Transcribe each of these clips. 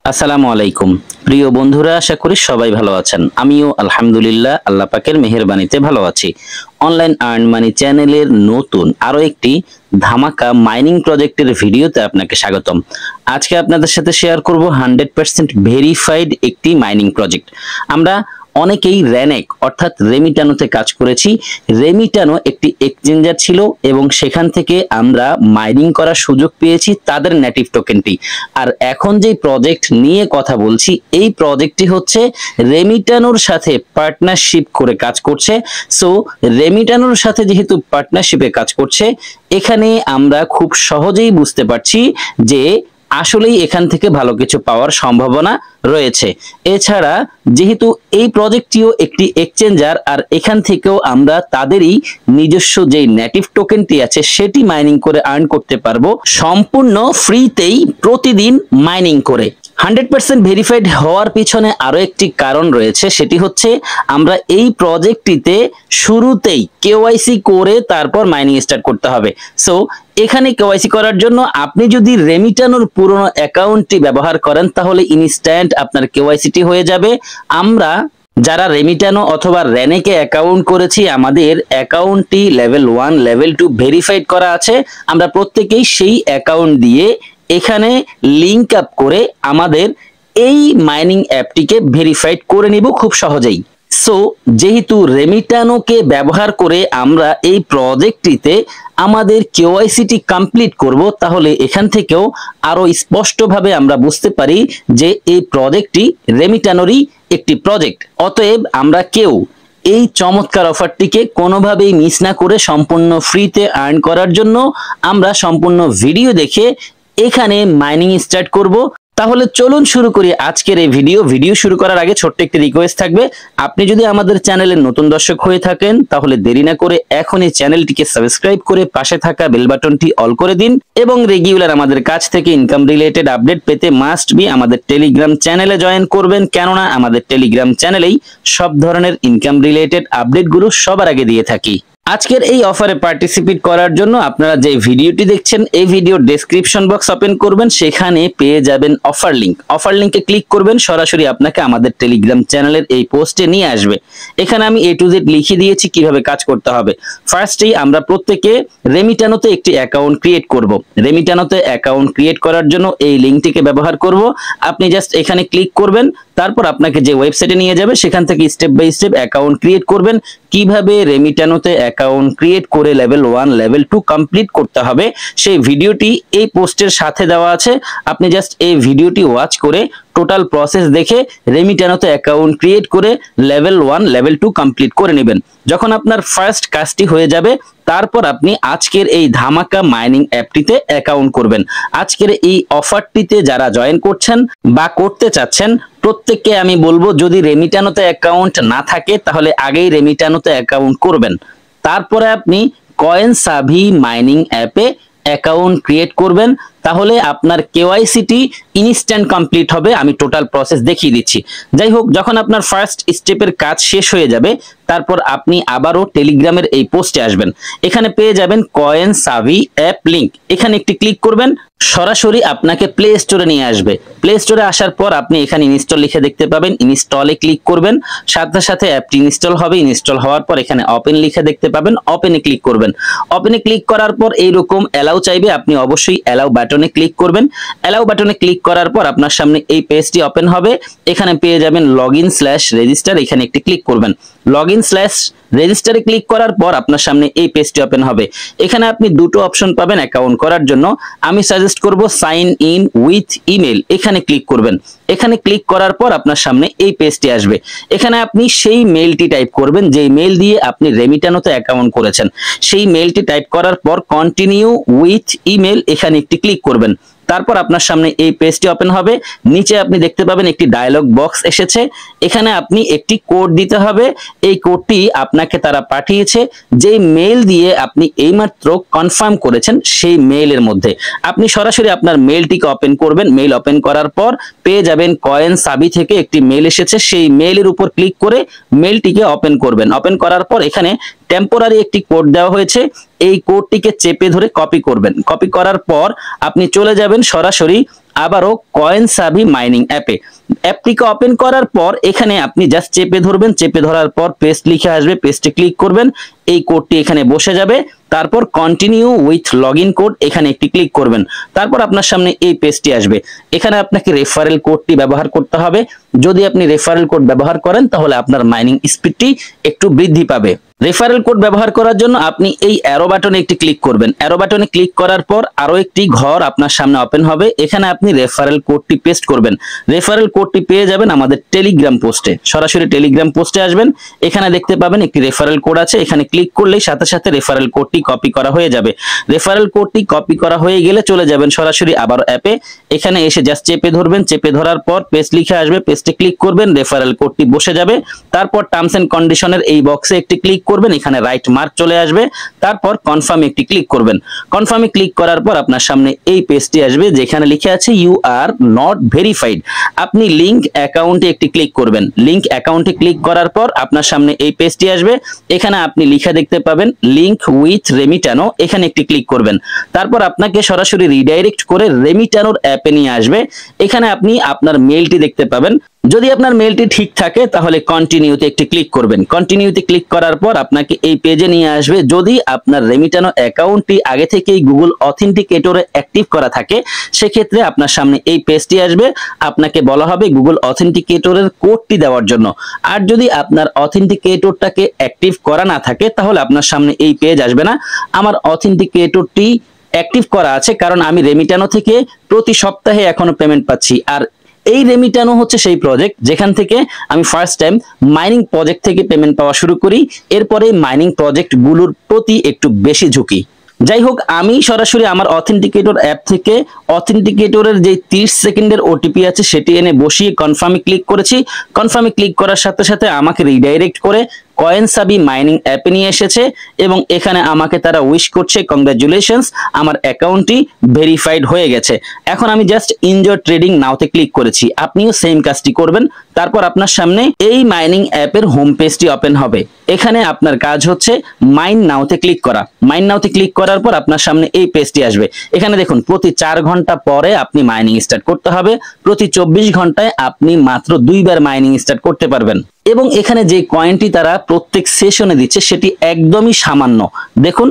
আসসালামু আলাইকুম প্রিয় বন্ধুরা, আশা করি সবাই ভালো আছেন। আমিও আলহামদুলিল্লাহ আল্লাহ পাকের মেহেরবানিতে ভালো আছি। অনলাইন আর্ন মানি চ্যানেলের নতুন আরো একটি ধামাকা মাইনিং প্রজেক্টের ভিডিওতে আপনাকে স্বাগতম। আজকে আপনাদের সাথে শেয়ার করব 100% ভেরিফাইড একটি মাইনিং প্রজেক্ট। আমরা অনেকেই রেনেক অর্থাৎ রেমিটানোতে কাজ করেছি। রেমিটানো একটি এক্সচেঞ্জার ছিল এবং সেখান থেকে আমরা মাইনিং করার সুযোগ পেয়েছি তাদের নেটিভ টোকেনটি। আর এখন যে প্রজেক্ট নিয়ে কথা বলছি, এই প্রজেক্টটি হচ্ছে রেমিটানোর সাথে পার্টনারশিপ করে কাজ করছে। সো রেমিটানোর সাথে যেহেতু পার্টনারশিপে কাজ করছে, এখানে আমরা খুব সহজেই বুঝতে পারছি যে আসলেই এখান থেকে ভালো কিছু পাওয়ার সম্ভাবনা রয়েছে। এছাড়া যেহেতু এই প্রজেক্টটিও একটি এক্সচেঞ্জার, আর এখান থেকেও আমরা তাদেরই নিজস্ব যে নেটিভ টোকেনটি আছে সেটি মাইনিং করে আর্ন করতে পারবো সম্পূর্ণ ফ্রিতেই প্রতিদিন মাইনিং করে। 100% ভেরিফাইড হওয়ার পিছনে আরো একটি কারণ রয়েছে, সেটি হচ্ছে আমরা এই প্রজেক্টটিতে শুরুতেই কেওয়াইসি করে তারপর মাইনিং স্টার্ট করতে হবে। সো এখানে কেওয়াইসি করার জন্য আপনি যদি রেমিটানোর পুরনো অ্যাকাউন্টটি ব্যবহার করেন তাহলে ইনস্ট্যান্ট আপনার কেওয়াইসিটি হয়ে যাবে। আমরা যারা রেমিটানো অথবা রেনেকে অ্যাকাউন্ট করেছি, আমাদের অ্যাকাউন্টটি লেভেল 1 লেভেল 2 ভেরিফাইড করা আছে। আমরা প্রত্যেকেই সেই অ্যাকাউন্ট দিয়ে এখানে লিংক আপ করে আমাদের এই মাইনিং অ্যাপটিকে ভেরিফাইড করে নিব খুব সহজেই। সো যেহেতু রেমিটানোকে ব্যবহার করে আমরা এই প্রজেক্টটিতে আমাদের কেওয়াইসিটি কমপ্লিট করব, তাহলে এখান থেকেও আরো স্পষ্টভাবে আমরা বুঝতে পারি যে এই প্রজেক্টটি রেমিটানোরই একটি প্রজেক্ট। অতএব আমরা কেউ এই চমৎকার অফারটিকে কোনোভাবেই মিস না করে সম্পূর্ণ ফ্রিতে আর্ন করার জন্য আমরা সম্পূর্ণ ভিডিও দেখে এখানে মাইনিং স্টার্ট করব। তাহলে চলুন শুরু করি আজকের এই ভিডিও শুরু করার আগে ছোট্ট একটি রিকোয়েস্ট থাকবে। আপনি যদি আমাদের চ্যানেলের নতুন দর্শক হয়ে থাকেন তাহলে দেরি না করে এখনই চ্যানেলটিকে সাবস্ক্রাইব করে পাশে থাকা বেল বাটনটি অল করে দিন এবং রেগুলার আমাদের কাছ থেকে ইনকাম রিলেটেড আপডেট পেতে মাস্ট বি আমাদের টেলিগ্রাম চ্যানেলে জয়েন করবেন, কেননা আমাদের টেলিগ্রাম চ্যানেলেই সব ধরনের ইনকাম রিলেটেড আপডেটগুলো সবার আগে দিয়ে থাকি। আজকের এই অফারে পার্টিসিপেট করার জন্য আপনারা যে ভিডিওটি দেখছেন এই ভিডিওর ডেসক্রিপশন বক্স ওপেন করবেন, সেখানে পেয়ে যাবেন অফার লিংক। অফার লিংকে ক্লিক করবেন, সরাসরি আপনাকে আমাদের টেলিগ্রাম চ্যানেলের এই পোস্টে নিয়ে আসবে। এখানে আমি A to Z লিখে দিয়েছি কিভাবে কাজ করতে হবে। ফার্স্টেই আমরা প্রত্যেকে রেমিটানোতে একটি অ্যাকাউন্ট ক্রিয়েট করব। রেমিটানোতে অ্যাকাউন্ট ক্রিয়েট করার জন্য এই লিংকটিকে ব্যবহার করব। আপনি জাস্ট এখানে ক্লিক করবেন, তারপর আপনাকে যে ওয়েবসাইটে নিয়ে যাবে সেখান থেকে step by step account create করবেন। কিভাবে রেমিটানোতে অ্যাকাউন্ট ক্রিয়েট করে লেভেল 1 লেভেল 2 কমপ্লিট করতে হবে সেই ভিডিওটি এই পোস্টের সাথে দেওয়া আছে। আপনি জাস্ট এই ভিডিওটি ওয়াচ করে টোটাল প্রসেস দেখে রেমিটানোতে অ্যাকাউন্ট ক্রিয়েট করে লেভেল 1 লেভেল 2 কমপ্লিট করে নেবেন। যখন আপনার ফার্স্ট কাজটি হয়ে যাবে তারপর আপনি আজকের এই ধামাকা মাইনিং অ্যাপটিতে অ্যাকাউন্ট করবেন। আজকের এই অফারটিতে যারা জয়েন করছেন বা করতে চাচ্ছেন প্রত্যেককে আমি বলবো, যদি রেমিটানোতে অ্যাকাউন্ট না থাকে তাহলে আগেই রেমিটানোতে অ্যাকাউন্ট করবেন। তারপরে আপনি CoinSavi মাইনিং অ্যাপে অ্যাকাউন্ট ক্রিয়েট করবেন, তাহলে আপনার কেওয়াইসিটি ইনস্ট্যান্ট কমপ্লিট হবে। আমি টোটাল প্রসেস দেখিয়ে দিচ্ছি। যাই হোক, যখন আপনার ফার্স্ট স্টেপের কাজ শেষ হয়ে যাবে তারপর আপনি আবারও টেলিগ্রামের এই পোস্টে আসবেন। এখানে পেয়ে যাবেন CoinSavi অ্যাপ লিংক। এখানে একটি ক্লিক করবেন, সরাসরি আপনাকে প্লে স্টোরে নিয়ে আসবে। প্লে স্টোরে আসার পর আপনি এখানে ইনস্টল লিখে দেখতে পাবেন, ইনস্টলে ক্লিক করবেন। সাথে সাথে অ্যাপটি ইনস্টল হবে। ইনস্টল হওয়ার পর এখানে ওপেন লিখে দেখতে পাবেন, ওপেনে ক্লিক করবেন। ওপেনে ক্লিক করার পর এইরকম অ্যালাউ চাইবে, আপনি অবশ্যই অ্যালাউ বাটনে ক্লিক করবেন। অ্যালাউ বাটনে ক্লিক করার পর আপনার সামনে এই পেজটি ওপেন হবে। এখানে পেয়ে যাবেন লগইন/রেজিস্টার, এখানে একটি ক্লিক করবেন। লগইন/রেজিস্টারে ক্লিক করার পর আপনার সামনে এই পেজটি ওপেন হবে। এখানে আপনি দুটো অপশন পাবেন অ্যাকাউন্ট করার জন্য। আমি সাজেস্ট করব সাইন ইন উইথ ইমেল, এখানে ক্লিক করবেন। এখানে ক্লিক করার পর আপনার সামনে এই পেজটি আসবে। এখানে আপনি সেই মেলটি টাইপ করবেন যেই মেল দিয়ে আপনি রেমিটানোতে অ্যাকাউন্ট করেছেন। সেই মেলটি টাইপ করার পর কন্টিনিউ উইথ ইমেল, এখানে একটি ক্লিক করবেন। তারপর আপনার সামনে এই পেজটি ওপেন হবে। নিচে আপনি দেখতে পাবেন একটি ডায়লগ বক্স এসেছে। এখানে আপনি একটি কোড দিতে হবে। এই কোডটি আপনাকে তারা পাঠিয়েছে যেই মেল দিয়ে আপনি এইমাত্র কনফার্ম করেছেন সেই মেইলের মধ্যে। আপনি সরাসরি আপনার মেলটিকে ওপেন করবেন। মেইল ওপেন করার পর পেয়ে যাবেন CoinSavi থেকে একটি মেইল এসেছে। সেই মেইলের উপর ক্লিক করে মেইলটিকে ওপেন করবেন। ওপেন করার পর এখানে টেম্পোরারি একটি কোড দেওয়া হয়েছে, এই কোডটিকে চেপে ধরে কপি করবেন। কপি করার পর আপনি চলে যাবেন সরাসরি আবারও CoinSavi মাইনিং অ্যাপটিকে ওপেন করার পর এখানে আপনি জাস্ট চেপে ধরবেন, চেপে ধরার পর পেস্ট লিখে আসবে, পেস্টে ক্লিক করবেন, এই কোডটি এখানে বসে যাবে। তারপর কন্টিনিউ উইথ লগইন কোড এখানে একটি ক্লিক করবেন। তারপর আপনার সামনে এই পেজটি আসবে। এখানে আপনাকে রেফারেল কোডটি ব্যবহার করতে হবে। যদি আপনি রেফারেল কোড ব্যবহার করেন তাহলে আপনার মাইনিং স্পিডটি একটু বৃদ্ধি পাবে। রেফারেল কোড ব্যবহার করার জন্য আপনি এই অ্যারো বাটনে একটি ক্লিক করবেন। অ্যারো বাটনে ক্লিক করার পর আরো একটি ঘর আপনার সামনে ওপেন হবে। এখানে আপনি রেফারেল কোডটি পেস্ট করবেন। রেফারেল কোডটি পেয়ে যাবেন আমাদের টেলিগ্রাম পোস্টে। সরাসরি টেলিগ্রাম পোস্টে আসবেন, এখানে দেখতে পাবেন একটি রেফারেল কোড আছে। এখানে ক্লিক করলেই সাথে সাথে রেফারেল কোডটি কপি করা হয়ে যাবে। রেফারেল কোডটি কপি করা হয়ে গেলে চলে যাবেন সরাসরি আবার অ্যাপে। এখানে এসে জাস্ট চেপে ধরবেন, চেপে ধরার পর পেস্ট লিখে আসবে, পেস্টে ক্লিক করবেন, রেফারেল কোডটি বসে যাবে। তারপর টার্মস এন্ড কন্ডিশনের এই বক্সে একটি ক্লিক করবেন, এখানে রাইট মার্ক চলে আসবে। তারপর কনফার্মে একটি ক্লিক করবেন। কনফার্মে ক্লিক করার পর আপনার সামনে এই পেজটি আসবে যেখানে লিখে আছে ইউ আর নট ভেরিফাইড। আপনি লিংক অ্যাকাউন্টে একটি ক্লিক করবেন। লিংক অ্যাকাউন্টে ক্লিক করার পর আপনার সামনে এই পেজটি আসবে। এখানে আপনি লিখে দেখতে পাবেন লিংক উইথ রেমিটানো, এখানে একটি ক্লিক করবেন। তারপর আপনাকে সরাসরি রিডাইরেক্ট করে রেমিটানোর অ্যাপে নিয়ে আসবে। এখানে আপনি আপনার মেইলটি দেখতে পাবেন। যদি আপনার মেইলটি ঠিক থাকে তাহলে কন্টিনিউতে একটি ক্লিক করবেন। কন্টিনিউতে ক্লিক করার পর আপনাকে এই পেজে নিয়ে আসবে। যদি আপনার রেমিটানো অ্যাকাউন্টটি আগে থেকেই গুগল অথেন্টিকেটরে অ্যাক্টিভ করা থাকে সেক্ষেত্রে আপনার সামনে এই পেজটি আসবে। আপনাকে বলা হবে গুগল অথেন্টিকেটরের কোডটি দেওয়ার জন্য। আর যদি আপনার অথেন্টিকেটরটাকে অ্যাক্টিভ করা না থাকে তাহলে আপনার সামনে এই পেজ আসবে না। আমার অথেন্টিকেটরটি অ্যাক্টিভ করা আছে কারণ আমি রেমিটানো থেকে প্রতি সপ্তাহে এখনো পেমেন্ট পাচ্ছি। আর এই রেমিটানো হচ্ছে সেই প্রজেক্ট যেখান থেকে আমি ফার্স্ট টাইম মাইনিং প্রজেক্ট থেকে পেমেন্ট পাওয়া শুরু করি। এরপরে মাইনিং প্রজেক্টগুলোর প্রতি একটু বেশি ঝুঁকি। যাই হোক, আমি সরাসরি আমার অথেন্টিকেটর অ্যাপ থেকে অথেন্টিকেটরের যে 30 সেকেন্ডের ওটিপি আছে সেটি এনে বসিয়ে কনফার্মে ক্লিক করেছি। কনফার্মে ক্লিক করার সাথে সাথে আমাকে রিডাইরেক্ট করে CoinSavi মাইনিং অ্যাপে নিয়ে এসেছে এবং এখানে আমাকে তারা উইশ করছে কংগ্রাচুলেশনস, আমার অ্যাকাউন্টটি ভেরিফাইড হয়ে গেছে। এখন আমি জাস্ট এনজয় ট্রেডিং নাওতে ক্লিক করেছি। আপনিও সেম কাজটি করবেন। তারপর আপনার সামনে এই মাইনিং অ্যাপের হোম পেজটি ওপেন হবে। এখানে আপনার কাজ হচ্ছে মাইন নাওতে ক্লিক করা। মাইন নাওতে ক্লিক করার পর আপনার সামনে এই পেজটি আসবে। এখানে দেখুন প্রতি 4 ঘন্টা পরে আপনি মাইনিং স্টার্ট করতে হবে। প্রতি 24 ঘন্টায় আপনি মাত্র 2 বার মাইনিং স্টার্ট করতে পারবেন। এবং এখানে যে কয়েনটি তারা প্রত্যেক সেশনে দিচ্ছে সেটি একদমই সামান্য। দেখুন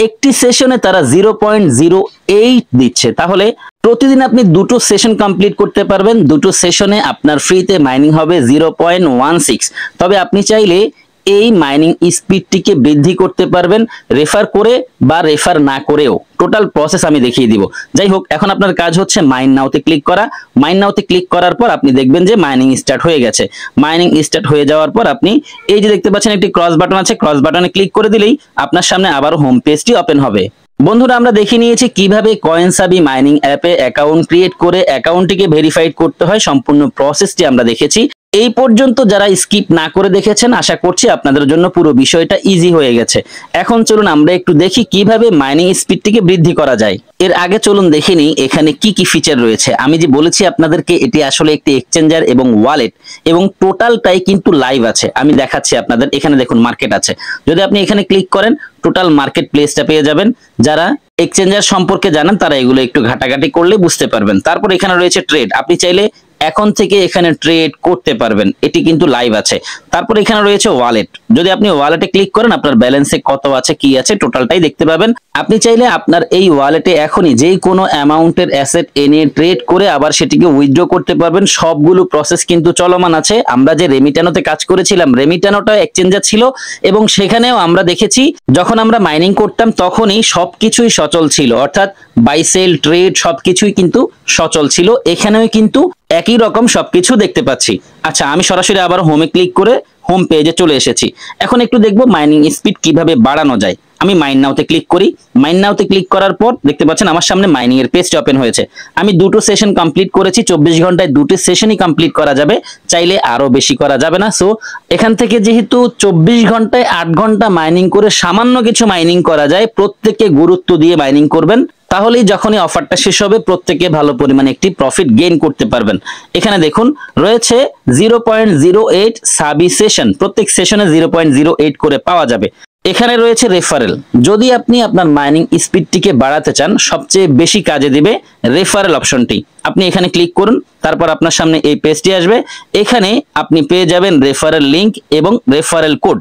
একটি সেশনে তারা 0.08 দিচ্ছে। তাহলে প্রতিদিন আপনি দুটো সেশন কমপ্লিট করতে পারবেন। দুটো সেশনে আপনার ফ্রিতে মাইনিং হবে 0.16। তবে আপনি চাইলে এই মাইনিং স্পিডটিকে বৃদ্ধি করতে পারবেন রেফার করে বা রেফার না করেও। টোটাল প্রসেস আমি দেখিয়ে দিব। যাই হোক, এখন আপনার কাজ হচ্ছে মাইন নাওতে ক্লিক করা। মাইন নাওতে ক্লিক করার পর আপনি দেখবেন যে মাইনিং স্টার্ট হয়ে গেছে। মাইনিং স্টার্ট হয়ে যাওয়ার পর আপনি এই যে দেখতে পাচ্ছেন একটি ক্রস বাটন আছে, ক্রস বাটনে ক্লিক করে দিলেই আপনার সামনে আবার হোম পেজটি ওপেন হবে। বন্ধুরা, আমরা দেখে নিয়েছি কিভাবে CoinSavi মাইনিং অ্যাপে অ্যাকাউন্ট ক্রিয়েট করে অ্যাকাউন্টটিকে ভেরিফাইড করতে হয়। সম্পূর্ণ প্রসেসটি আমরা দেখেছি। এই পর্যন্ত যারা স্কিপ না করে দেখেছেন আশা করছি আপনাদের জন্য পুরো বিষয়টা ইজি হয়ে গেছে। এখন চলুন আমরা একটু দেখি কিভাবে মাইনিং স্পিডটিকে বৃদ্ধি করা যায়। এর আগে চলুন দেখে নিই এখানে কি কি ফিচার রয়েছে। আমি যে বলেছি আপনাদেরকে এটি আসলে একটি এক্সচেঞ্জার এবং ওয়ালেট এবং টোটালটাই কিন্তু লাইভ আছে। আমি দেখাচ্ছি আপনাদের। এখানে দেখুন মার্কেট আছে। যদি আপনি এখানে ক্লিক করেন টোটাল মার্কেট প্লেসটা পেয়ে যাবেন। যারা এক্সচেঞ্জার সম্পর্কে জানেন তারা এগুলো একটু ঘাটাঘাটি করলে বুঝতে পারবেন। তারপর এখানে রয়েছে ট্রেড। আপনি চাইলে এখন থেকে এখানে ট্রেড করতে পারবেন, এটি কিন্তু লাইভ আছে। তারপর এখানে রয়েছে ওয়ালেট। যদি আপনি ওয়ালেটে ক্লিক করেন আপনার ব্যালেন্সে কত আছে কি আছে টোটালটাই দেখতে পাবেন। আপনি চাইলে আপনার এই ওয়ালেটে এখনই যে কোনো অ্যামাউন্টের অ্যাসেট এনে ট্রেড করে আবার সেটিকে উইথড্র করতে পারবেন। সবগুলো প্রসেস কিন্তু চলমান আছে। আমরা যে রেমিটানোতে কাজ করেছিলাম, রেমিটানোটা এক্সচেঞ্জার ছিল এবং সেখানেও আমরা দেখেছি যখন আমরা মাইনিং করতাম তখনই সবকিছুই সচল ছিল, অর্থাৎ বাই সেল ট্রেড সবকিছুই কিন্তু সচল ছিল। এখানেও কিন্তু একই রকম সবকিছু দেখতে পাচ্ছি। আচ্ছা, আমি সরাসরি আবার হোমে ক্লিক করে হোম পেজে চলে এসেছি। এখন একটু দেখবো মাইনিং স্পিড কিভাবে বাড়ানো যায়। আমি মাইন নাওতে ক্লিক করি। মাইন নাওতে ক্লিক করার পর দেখতে পাচ্ছেন আমার সামনে মাইনিং এর পেজটি ওপেন হয়েছে। আমি দুটো সেশন কমপ্লিট করেছি। 24 ঘন্টায় দুটো সেশনই কমপ্লিট করা যাবে, চাইলে আরো বেশি করা যাবে না। সো এখান থেকে যেহেতু 24 ঘন্টায় 8 ঘন্টা মাইনিং করে সামান্য কিছু মাইনিং করা যায়, প্রত্যেককে গুরুত্ব দিয়ে মাইনিং করবেন। তাহলেই যখনই অফারটা শেষ হবে প্রত্যেকে ভালো পরিমাণে একটি প্রফিট গেইন করতে পারবেন। এখানে দেখুন রয়েছে 0.08 সাবি সেশন। প্রত্যেক সেশনে 0.08 করে পাওয়া যাবে। এখানে রয়েছে রেফারেল। যদি আপনি আপনার মাইনিং স্পিডটিকে বাড়াতে চান, সবচেয়ে বেশি কাজে দিবে রেফারেল অপশনটি। আপনি এখানে ক্লিক করুন, তারপর আপনার সামনে এই পেজটি আসবে। এখানে আপনি পেয়ে যাবেন রেফারেল লিংক এবং রেফারেল কোড।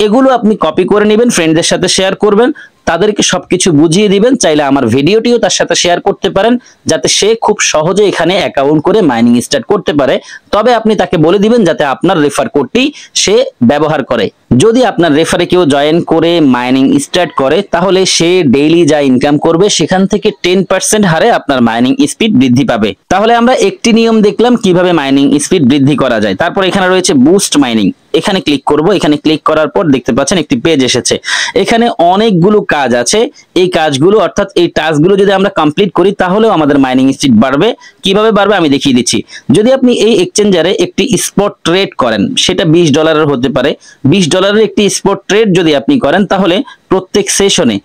এগুলো আপনি কপি করে নেবেন, ফ্রেন্ডদের সাথে শেয়ার করবেন, তাদেরকে সবকিছু বুঝিয়ে দিবেন। চাইলে আমার ভিডিওটিও তার সাথে শেয়ার করতে পারেন, যাতে সে খুব সহজে এখানে অ্যাকাউন্ট করে মাইনিং স্টার্ট করতে পারে। তবে আপনি তাকে বলে দিবেন যাতে আপনার রেফার কোডটি সে ব্যবহার করে। যদি আপনার রেফারে কেউ জয়েন করে মাইনিং স্টার্ট করে, তাহলে সে ডেইলি যা ইনকাম করবে সেখান থেকে 10% হারে আপনার মাইনিং স্পিড বৃদ্ধি পাবে। তাহলে আমরা একটি নিয়ম দেখলাম কিভাবে মাইনিং স্পিড বৃদ্ধি করা যায়। তারপর এখানে রয়েছে বুস্ট মাইনিং। এখানে ক্লিক করব। এখানে ক্লিক করার পর দেখতে পাচ্ছেন একটি পেজ এসেছে। এখানে অনেকগুলো কাজ আছে। এই কাজগুলো অর্থাৎ এই টাস্কগুলো যদি আমরা কমপ্লিট করি, তাহলেও আমাদের মাইনিং স্পিড বাড়বে। কিভাবে বাড়বে আমি দেখিয়ে দিচ্ছি। যদি আপনি এই এক্সচেঞ্জারে একটি স্পট ট্রেড করেন, সেটা $20 হতে পারে। $20 একটি স্পট ট্রেড যদি আপনি করেন, তাহলে প্রত্যেক সেশনে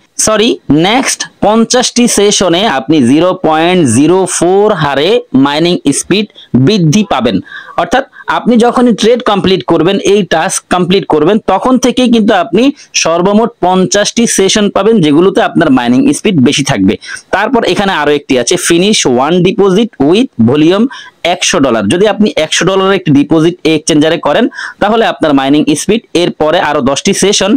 নেক্সট 50টি সেশনে আপনি 0.04 হারে মাইনিং স্পিড বৃদ্ধি পাবেন। অর্থাৎ আপনি যখনই ট্রেড কমপ্লিট করবেন, এই টাস্ক কমপ্লিট করবেন, তখন থেকেই কিন্তু আপনি সর্বমোট 50টি সেশন পাবেন, যেগুলোতে আপনার মাইনিং স্পিড বেশি থাকবে। তারপর এখানে আরো একটি আছে, finish one deposit with volume $100। যদি আপনি $100 একটি ডিপোজিট এই এক্সচেঞ্জারে করেন, তাহলে আপনার মাইনিং স্পিড এর পরে আরো 10টি সেশন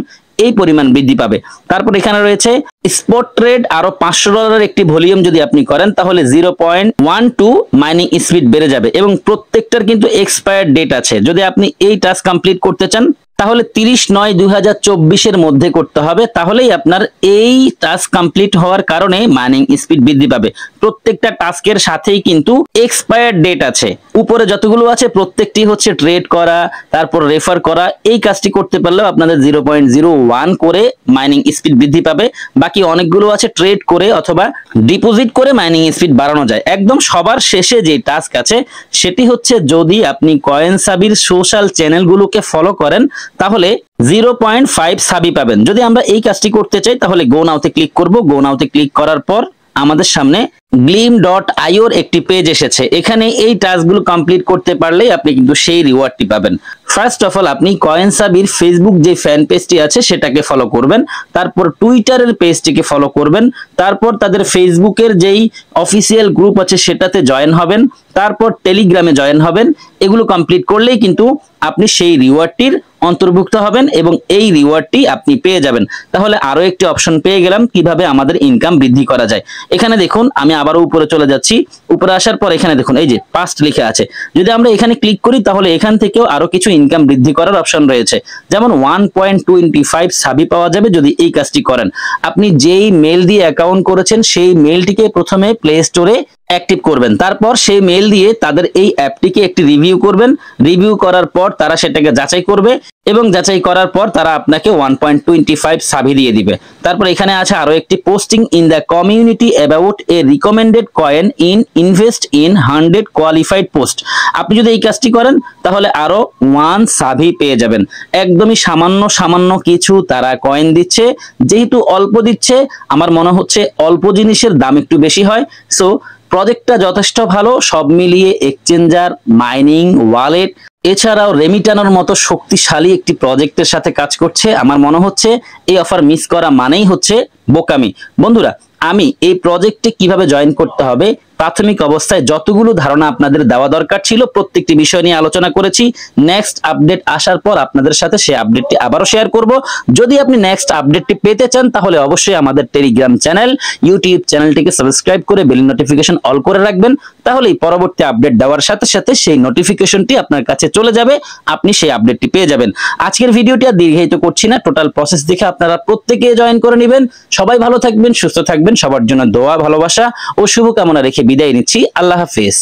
এই পরিমাণ বৃদ্ধি পাবে। তারপর এখানে রয়েছে স্পট ট্রেড, আরো $500 একটি ভলিউম যদি আপনি করেন, তাহলে 0.12 মাইনিং স্পিড বেড়ে যাবে। এবং প্রত্যেকটার কিন্তু এক্সপায়ার ডেট আছে। যদি আপনি এই টাস্ক কমপ্লিট করতে চান, তাহলে 30/9/2024 মধ্যে করতে হবে। তাহলেই আপনার এই টাস্ক কমপ্লিট হওয়ার কারণে মাইনিং স্পিড বৃদ্ধি পাবে। প্রত্যেকটা টাস্কের সাথেই কিন্তু এক্সপায়ার ডেট আছে। উপরে যতগুলো আছে প্রত্যেকটি হচ্ছে ট্রেড করা, তারপর রেফার করা। এই কাজটি করতে পারলেও আপনাদের 0.01 করে মাইনিং স্পিড বৃদ্ধি পাবে। বাকি অনেকগুলো আছে ট্রেড করে অথবা ডিপোজিট করে মাইনিং স্পিড বাড়ানো যায়। একদম সবার শেষে যে টাস্ক আছে, সেটি হচ্ছে যদি আপনি কয়েনসাবির সোশ্যাল চ্যানেলগুলোকে ফলো করেন, তাহলে 0.5 সাবি পাবেন। যদি আমরা এই কাজটি করতে চাই, তাহলে গো নাওতে ক্লিক করব। গো নাওতে ক্লিক করার পর আমাদের সামনে gleam.io এর একটি পেজ এসেছে। এখানে এই টাস্কগুলো কমপ্লিট করতে পারলেই আপনি কিন্তু সেই রিওয়ার্ডটি পাবেন। ফার্স্ট অফ অল আপনি কয়েনসাবির ফেসবুক যে ফ্যান পেজটি আছে সেটাকে ফলো করবেন, তারপর টুইটারের পেজটিকে ফলো করবেন, তারপর তাদের ফেসবুকের যেই অফিসিয়াল গ্রুপ আছে সেটাতে জয়েন হবেন, তারপর টেলিগ্রামে জয়েন হবেন। এগুলো কমপ্লিট করলেই কিন্তু আপনি সেই রিওয়ার্ডটির অন্তর্ভুক্ত হবেন এবং এই রিওয়ার্ডটি আপনি পেয়ে যাবেন। তাহলে আরো একটি অপশন পেয়ে গেলাম কিভাবে আমাদের ইনকাম বৃদ্ধি করা যায়। এখানে দেখুন, আমি আবারও উপরে চলে যাচ্ছি। উপরে আসার পর এখানে দেখুন এই যে পাস্ট লেখা আছে। যদি আমরা এখানে ক্লিক করি, তাহলে এখান থেকেও আরো কিছু ইনকাম বৃদ্ধি করার অপশন রয়েছে। যেমন 1.25 সাবি পাওয়া যাবে যদি এই কাজটি করেন। আপনি যেই মেল দিয়ে অ্যাকাউন্ট করেছেন, সেই মেলটিকে প্রথমে প্লে স্টোরে অ্যাক্টিভ করবেন। তারপর সেই মেল দিয়ে তাদের এই অ্যাপটিকে একটি রিভিউ করবেন। রিভিউ করার পর তারা সেটাকে যাচাই করবে এবং যাচাই করার পর তারা আপনাকে 1.25 সাবি দিয়ে দিবে। তারপর এখানে আছে আরো একটি, posting in the community about a recommended coin invest in 100 qualified post. আপনি যদি এই কাজটি করেন, তাহলে আরো 1 সাবি পেয়ে যাবেন। একদমই সামান্য কিছু তারা কয়েন দিচ্ছে। যেহেতু অল্প দিচ্ছে, আমার মনে হচ্ছে অল্প জিনিসের দাম একটু বেশি হয়। সো প্রজেক্টটা যথেষ্ট ভালো। সব মিলিয়ে এক্সচেঞ্জার, মাইনিং, ওয়ালেট এছাড়াও রেমিটানোর মতো শক্তিশালী একটি প্রজেক্টের সাথে কাজ করছে। আমার মনে হচ্ছে এই অফার মিস করা মানেই হচ্ছে বোকামি। বন্ধুরা, আমি এই প্রজেক্টে কিভাবে জয়েন করতে হবে, প্রাথমিক অবস্থায় যতগুলো ধারণা আপনাদের দেওয়া দরকার ছিল প্রত্যেকটি বিষয় নিয়ে আলোচনা করেছি। নেক্সট আপডেট আসার পর আপনাদের সাথে সেই আপডেটটি আবারও শেয়ার করব। যদি আপনি নেক্সট আপডেটটি পেতে চান, তাহলে অবশ্যই আমাদের টেলিগ্রাম চ্যানেল, ইউটিউব চ্যানেলটিকে সাবস্ক্রাইব করে বেল নোটিফিকেশন অল করে রাখবেন। তাহলেই পরবর্তী আপডেট দেওয়ার সাথে সাথে সেই নোটিফিকেশনটি আপনার কাছে চলে যাবে, আপনি সেই আপডেটটি পেয়ে যাবেন। আজকের ভিডিওটি আর দীর্ঘায়িত করছি না, টোটাল প্রসেস দেখে আপনারা প্রত্যেকে জয়েন করে নেবেন। সবাই ভালো থাকবেন, সুস্থ থাকবেন। সবার জন্য দোয়া, ভালোবাসা ও শুভকামনা রেখে বিদায় নিচ্ছি। আল্লাহ হাফেজ।